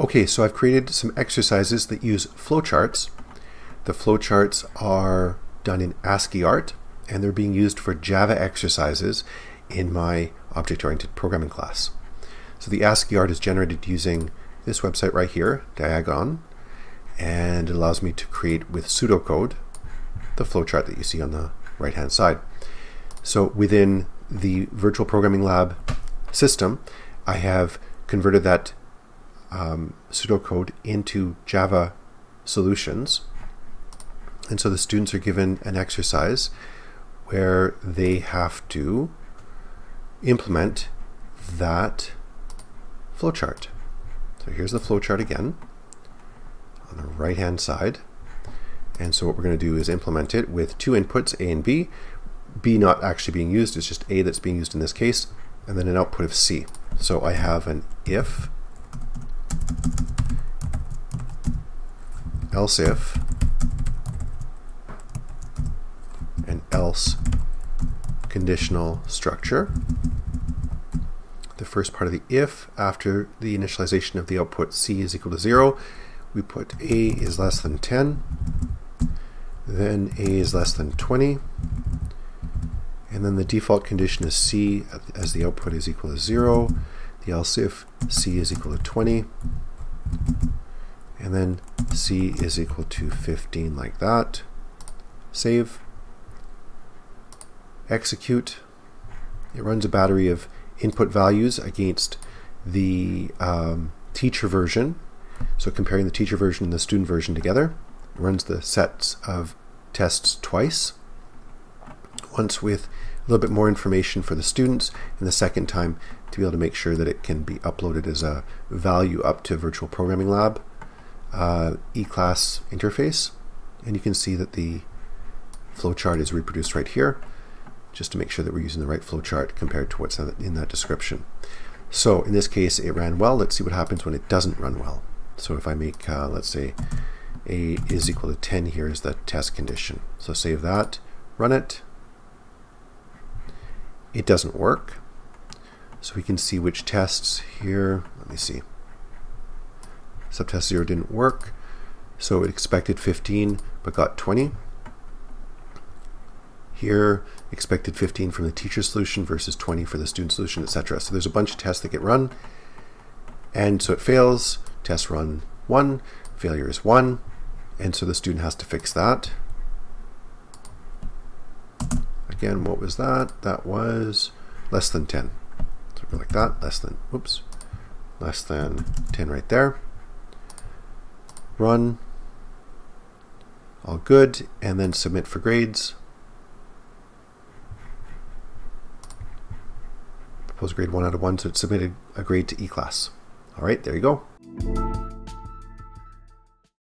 Okay, so I've created some exercises that use flowcharts. The flowcharts are done in ASCII art, and they're being used for Java exercises in my object-oriented programming class. So the ASCII art is generated using this website right here, Diagon, and it allows me to create with pseudocode the flowchart that you see on the right-hand side. So within the Virtual Programming Lab system, I have converted that pseudocode into Java solutions. And so the students are given an exercise where they have to implement that flowchart. So here's the flowchart again on the right hand side. And so what we're going to do is implement it with two inputs, A and B. B not actually being used, it's just A that's being used in this case, and then an output of C. So I have an if, else if, and else conditional structure. The first part of the if, after the initialization of the output C is equal to 0, we put A is less than 10, then A is less than 20, and then the default condition is C as the output is equal to 0, the else if C is equal to 20, and then C is equal to 15 like that. Save. Execute. It runs a battery of input values against the teacher version. So comparing the teacher version and the student version together. It runs the sets of tests twice. Once with a little bit more information for the students, and the second time to be able to make sure that it can be uploaded as a value up to Virtual Programming Lab e-class interface. And you can see that the flowchart is reproduced right here, just to make sure that we're using the right flowchart compared to what's in that description. So in this case it ran well. Let's see what happens when it doesn't run well. So if I make, let's say, A is equal to 10 here is the test condition. So save that, run it. It doesn't work. So we can see which tests here. Let me see. Subtest 0 didn't work. So it expected 15 but got 20. Here, expected 15 from the teacher solution versus 20 for the student solution, etc. So there's a bunch of tests that get run. And so it fails. Test run 1. Failure is 1. And so the student has to fix that. Again, what was that? That was less than 10. So we're like that, less than 10 right there. Run. All good. And then submit for grades. Propose grade 1 out of 1, so it submitted a grade to E-class. All right, there you go.